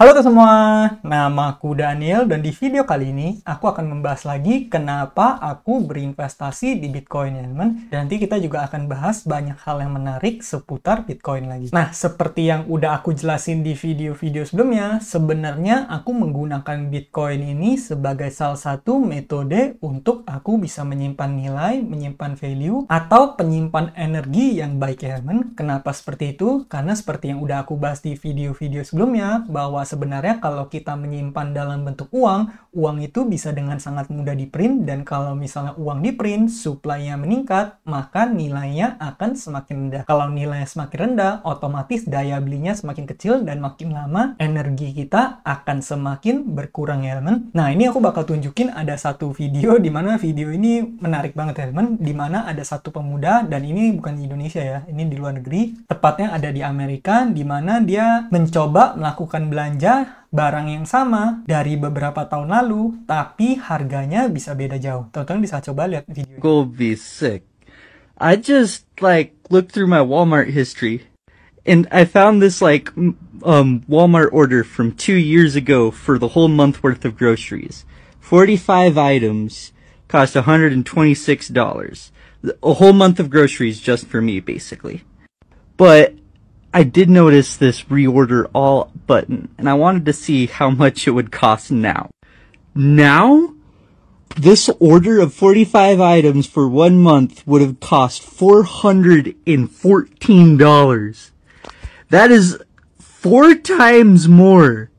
Halo semua, nama aku Daniel dan di video kali ini aku akan membahas lagi kenapa aku berinvestasi di Bitcoin ya teman. Dan nanti kita juga akan bahas banyak hal yang menarik seputar Bitcoin lagi. Nah, seperti yang udah aku jelasin di video-video sebelumnya, sebenarnya aku menggunakan Bitcoin ini sebagai salah satu metode untuk aku bisa menyimpan nilai, menyimpan value, atau penyimpan energi yang baik ya teman. Kenapa seperti itu? Karena seperti yang udah aku bahas di video-video sebelumnya, bahwa sebenarnya kalau kita menyimpan dalam bentuk uang, uang itu bisa dengan sangat mudah di-print, dan kalau misalnya uang di-print, supply-nya meningkat, maka nilainya akan semakin rendah. Kalau nilainya semakin rendah, otomatis daya belinya semakin kecil, dan makin lama energi kita akan semakin berkurang ya teman. Nah, ini aku bakal tunjukin ada satu video, di mana video ini menarik banget ya teman, di mana ada satu pemuda, dan ini bukan di Indonesia ya, ini di luar negeri, tepatnya ada di Amerika, di mana dia mencoba melakukan belanja barang yang sama dari beberapa tahun lalu, tapi harganya bisa beda jauh. Teman-teman bisa coba lihat video. Go be sick. I just looked through my Walmart history, and I found this Walmart order from 2 years ago for the whole month worth of groceries. 45 items cost $126. A whole month of groceries just for me, basically. But I did notice this reorder all button, and I wanted to see how much it would cost now. Now, this order of 45 items for 1 month would have cost $414. That is 4 times more.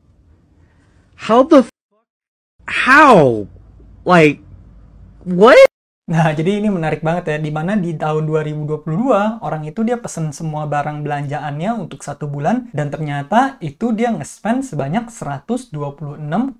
How? What? Nah, jadi ini menarik banget ya, dimana di tahun 2022, orang itu dia pesen semua barang belanjaannya untuk 1 bulan, dan ternyata itu dia nge-spend sebanyak $126,6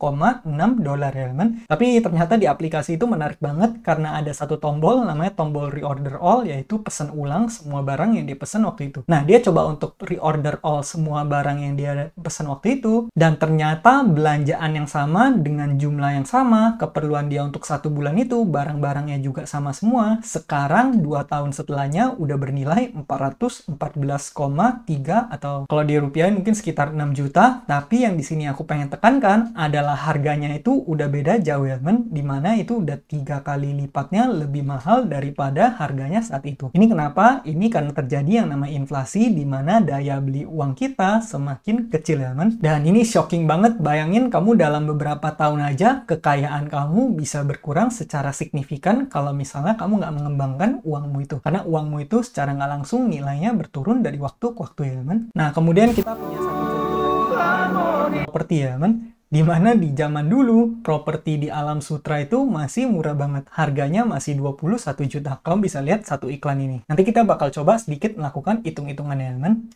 ya teman. Tapi ternyata di aplikasi itu menarik banget, karena ada satu tombol, namanya tombol reorder all, yaitu pesen ulang semua barang yang dia pesen waktu itu. Nah, dia coba untuk reorder all semua barang yang dia pesen waktu itu, dan ternyata belanjaan yang sama, dengan jumlah yang sama, keperluan dia untuk 1 bulan itu, barang-barangnya juga sama semua, sekarang 2 tahun setelahnya udah bernilai 414,3, atau kalau di rupiah mungkin sekitar 6 juta. Tapi yang di sini aku pengen tekankan adalah harganya itu udah beda jauh ya teman, dimana itu udah 3 kali lipatnya lebih mahal daripada harganya saat itu. Ini kenapa? Ini karena terjadi yang namanya inflasi, dimana daya beli uang kita semakin kecil ya teman. Dan ini shocking banget, bayangin kamu dalam beberapa tahun aja kekayaan kamu bisa berkurang secara signifikan kalau misalnya kamu nggak mengembangkan uangmu itu. Karena uangmu itu secara nggak langsung nilainya berturun dari waktu ke waktu ya teman. Nah, kemudian kita punya satu contoh lagi, properti ya teman. Dimana di zaman dulu, properti di Alam Sutera itu masih murah banget. Harganya masih 21 juta. Kamu bisa lihat satu iklan ini. Nanti kita bakal coba sedikit melakukan hitung-hitungannya ya teman.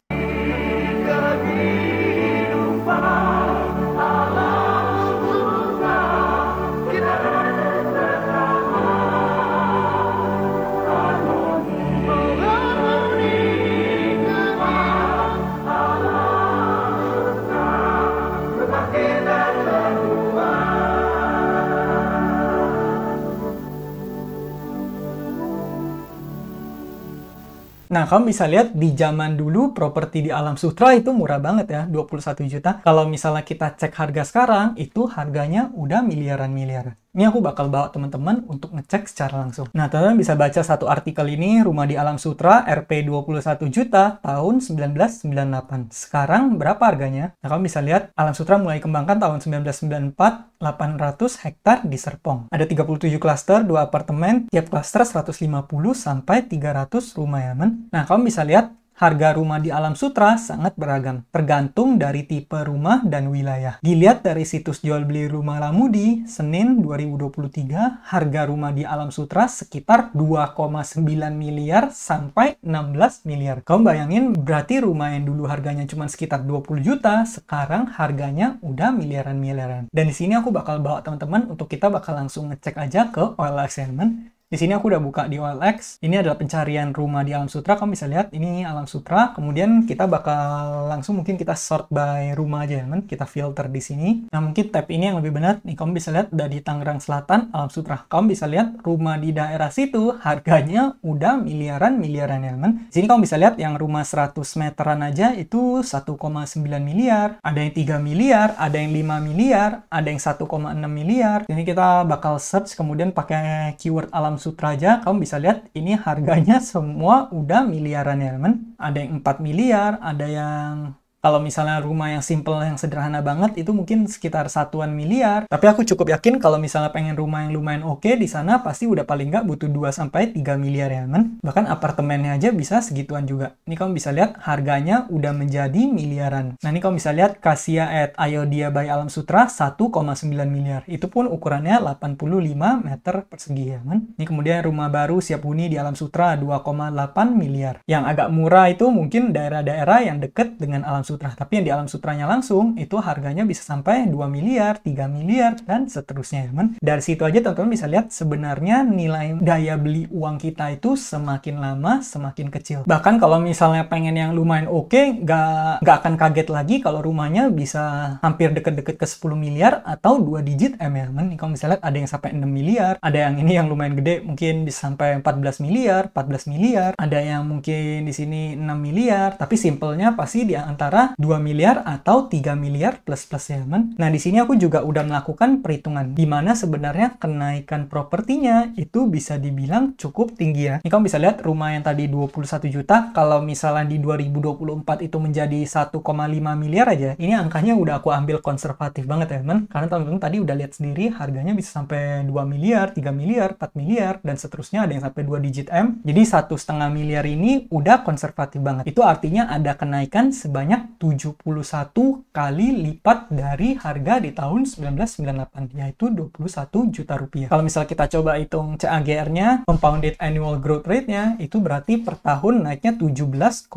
Nah, kamu bisa lihat di zaman dulu properti di Alam Sutera itu murah banget ya, 21 juta. Kalau misalnya kita cek harga sekarang, itu harganya udah miliaran-miliaran. Ini aku bakal bawa teman-teman untuk ngecek secara langsung. Nah, teman-teman bisa baca satu artikel ini, rumah di Alam Sutera Rp 21 juta tahun 1998. Sekarang berapa harganya? Nah, kamu bisa lihat Alam Sutera mulai kembangkan tahun 1994, 800 hektar di Serpong. Ada 37 klaster, 2 apartemen, tiap klaster 150 sampai 300 rumah ya, teman. Nah, kamu bisa lihat harga rumah di Alam Sutera sangat beragam, tergantung dari tipe rumah dan wilayah. Dilihat dari situs jual beli rumah Lamudi, Senin 2023, harga rumah di Alam Sutera sekitar 2,9 miliar sampai 16 miliar. Kamu bayangin, berarti rumah yang dulu harganya cuma sekitar 20 juta, sekarang harganya udah miliaran-miliaran. Dan di sini aku bakal bawa teman-teman untuk kita bakal langsung ngecek aja ke OLX ya teman. Di sini aku udah buka di OLX. Ini adalah pencarian rumah di Alam Sutera. Kamu bisa lihat ini Alam Sutera. Kemudian kita bakal langsung mungkin kita sort by rumah aja, teman. Kita filter di sini. Nah, mungkin tab ini yang lebih benar. Nih, kamu bisa lihat dari Tangerang Selatan, Alam Sutera. Kamu bisa lihat rumah di daerah situ harganya udah miliaran ya, teman. Di sini kamu bisa lihat yang rumah 100 meteran aja itu 1,9 miliar. Ada yang 3 miliar, ada yang 5 miliar, ada yang 1,6 miliar. Ini kita bakal search kemudian pakai keyword Alam Sutera aja, kamu bisa lihat ini harganya semua udah miliaran ya, teman. Ada yang 4 miliar, ada yang kalau misalnya rumah yang simple, yang sederhana banget, itu mungkin sekitar satuan miliar. Tapi aku cukup yakin kalau misalnya pengen rumah yang lumayan oke, di sana pasti udah paling nggak butuh 2-3 miliar ya, teman. Bahkan apartemennya aja bisa segituan juga. Ini kamu bisa lihat harganya udah menjadi miliaran. Nah, ini kamu bisa lihat Cassia at Ayodhya by Alam Sutera 1,9 miliar. Itu pun ukurannya 85 meter persegi ya, teman. Ini kemudian rumah baru siap huni di Alam Sutera 2,8 miliar. Yang agak murah itu mungkin daerah-daerah yang deket dengan Alam Sutera. Tapi yang di Alam Suteranya langsung, itu harganya bisa sampai 2 miliar, 3 miliar, dan seterusnya, teman. Dari situ aja teman-teman bisa lihat sebenarnya nilai daya beli uang kita itu semakin lama semakin kecil. Bahkan kalau misalnya pengen yang lumayan oke, nggak akan kaget lagi kalau rumahnya bisa hampir deket-deket ke 10 miliar atau 2 digit M ya, teman. Nih, kamu bisa lihat ada yang sampai 6 miliar, ada yang ini yang lumayan gede, mungkin bisa sampai 14 miliar, 14 miliar, ada yang mungkin di sini 6 miliar, tapi simpelnya pasti di antara 2 miliar atau 3 miliar plus-plus ya, teman. Nah, di sini aku juga udah melakukan perhitungan di mana sebenarnya kenaikan propertinya itu bisa dibilang cukup tinggi ya. Ini kamu bisa lihat rumah yang tadi 21 juta, kalau misalnya di 2024 itu menjadi 1,5 miliar aja, ini angkanya udah aku ambil konservatif banget ya, teman. Karena teman-teman tadi udah lihat sendiri harganya bisa sampai 2 miliar, 3 miliar, 4 miliar, dan seterusnya, ada yang sampai 2 digit M. Jadi 1,5 miliar ini udah konservatif banget. Itu artinya ada kenaikan sebanyak 71 kali lipat dari harga di tahun 1998, yaitu 21 juta rupiah. Kalau misal kita coba hitung CAGR-nya, compounded annual growth rate-nya, itu berarti per tahun naiknya 17,8%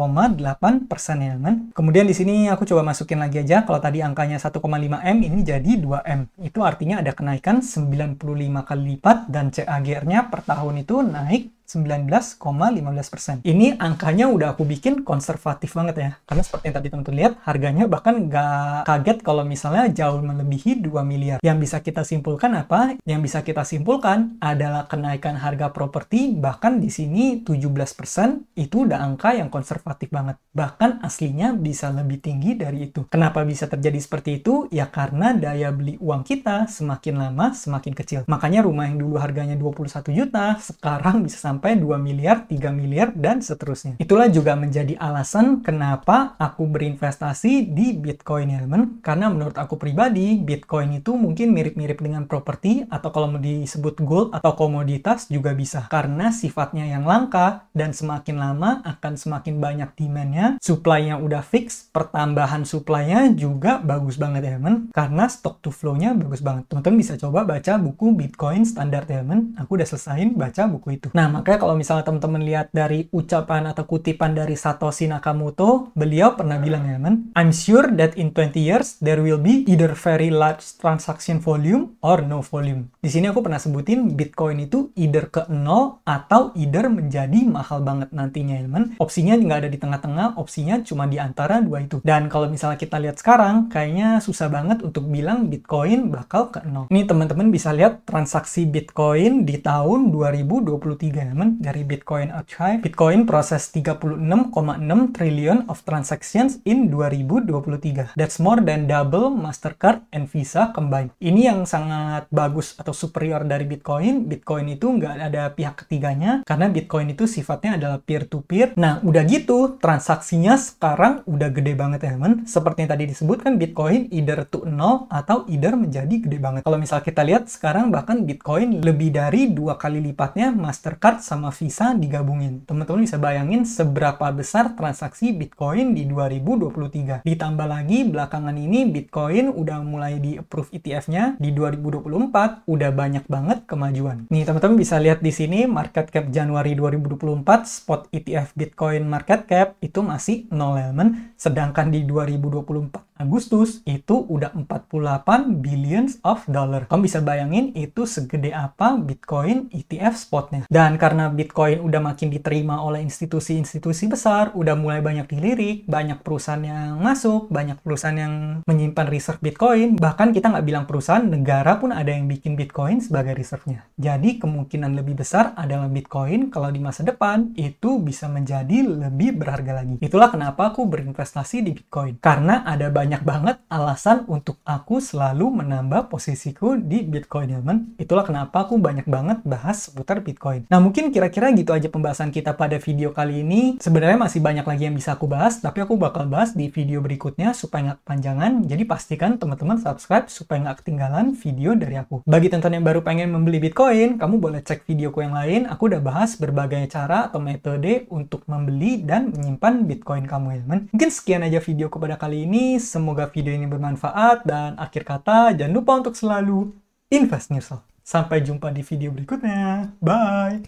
ya, teman. Kemudian di sini aku coba masukin lagi aja, kalau tadi angkanya 1,5 M, ini jadi 2 M. Itu artinya ada kenaikan 95 kali lipat, dan CAGR-nya per tahun itu naik 19,15%. Ini angkanya udah aku bikin konservatif banget ya. Karena seperti yang tadi teman-teman lihat, harganya bahkan nggak kaget kalau misalnya jauh melebihi 2 miliar. Yang bisa kita simpulkan apa? Yang bisa kita simpulkan adalah kenaikan harga properti, bahkan di sini 17%, itu udah angka yang konservatif banget. Bahkan aslinya bisa lebih tinggi dari itu. Kenapa bisa terjadi seperti itu? Ya karena daya beli uang kita semakin lama semakin kecil. Makanya rumah yang dulu harganya 21 juta, sekarang bisa sampai 2 miliar, 3 miliar, dan seterusnya. Itulah juga menjadi alasan kenapa aku berinvestasi di Bitcoin ya, teman. Karena menurut aku pribadi, Bitcoin itu mungkin mirip-mirip dengan properti, atau kalau mau disebut gold atau komoditas juga bisa. Karena sifatnya yang langka, dan semakin lama akan semakin banyak demand-nya, supply-nya udah fix, pertambahan supply-nya juga bagus banget ya, teman. Karena stock to flow-nya bagus banget. Teman-teman bisa coba baca buku Bitcoin standar ya, teman. Aku udah selesain baca buku itu. Nah, makanya kalau misalnya teman-teman lihat dari ucapan atau kutipan dari Satoshi Nakamoto, beliau pernah bilang ya, teman, I'm sure that in 20 years there will be either very large transaction volume or no volume. Di sini aku pernah sebutin Bitcoin itu either ke 0 atau either menjadi mahal banget nantinya ya, teman. Opsinya nggak ada di tengah-tengah, opsinya cuma di antara dua itu. Dan kalau misalnya kita lihat sekarang, kayaknya susah banget untuk bilang Bitcoin bakal ke 0. Ini teman-teman bisa lihat transaksi Bitcoin di tahun 2023 ya, dari Bitcoin Archive. Bitcoin proses 36,6 triliun of transactions in 2023. That's more than double Mastercard and Visa combined. Ini yang sangat bagus atau superior dari Bitcoin. Bitcoin itu nggak ada pihak ketiganya, karena Bitcoin itu sifatnya adalah peer-to-peer. Nah, udah gitu, transaksinya sekarang udah gede banget ya, teman. Seperti yang tadi disebutkan, Bitcoin either to 0 atau either menjadi gede banget. Kalau misal kita lihat sekarang, bahkan Bitcoin lebih dari 2 kali lipatnya Mastercard sama Visa digabungin. Teman-teman bisa bayangin seberapa besar transaksi Bitcoin di 2023. Ditambah lagi belakangan ini Bitcoin udah mulai di-approve ETF-nya di 2024, udah banyak banget kemajuan. Nih teman-teman bisa lihat di sini market cap Januari 2024 spot ETF Bitcoin market cap itu masih 0 elemen, sedangkan di 2024 Agustus itu udah 48 billions of dollar. Kamu bisa bayangin itu segede apa Bitcoin ETF spotnya. Dan karena Bitcoin udah makin diterima oleh institusi-institusi besar, udah mulai banyak dilirik, banyak perusahaan yang masuk, banyak perusahaan yang menyimpan reserve Bitcoin, bahkan kita nggak bilang perusahaan, negara pun ada yang bikin Bitcoin sebagai reserve-nya. Jadi kemungkinan lebih besar adalah Bitcoin kalau di masa depan itu bisa menjadi lebih berharga lagi. Itulah kenapa aku berinvestasi di Bitcoin. Karena ada banyak banget alasan untuk aku selalu menambah posisiku di Bitcoin, teman. Itulah kenapa aku banyak banget bahas seputar Bitcoin. Nah, mungkin kira-kira gitu aja pembahasan kita pada video kali ini. Sebenarnya masih banyak lagi yang bisa aku bahas, tapi aku bakal bahas di video berikutnya supaya nggak kepanjangan. Jadi pastikan teman-teman subscribe supaya nggak ketinggalan video dari aku. Bagi teman-teman yang baru pengen membeli Bitcoin, kamu boleh cek videoku yang lain. Aku udah bahas berbagai cara atau metode untuk membeli dan menyimpan Bitcoin kamu, ya teman. Mungkin sekian aja videoku pada kali ini. Semoga video ini bermanfaat, dan akhir kata jangan lupa untuk selalu invest in yourself. Sampai jumpa di video berikutnya. Bye!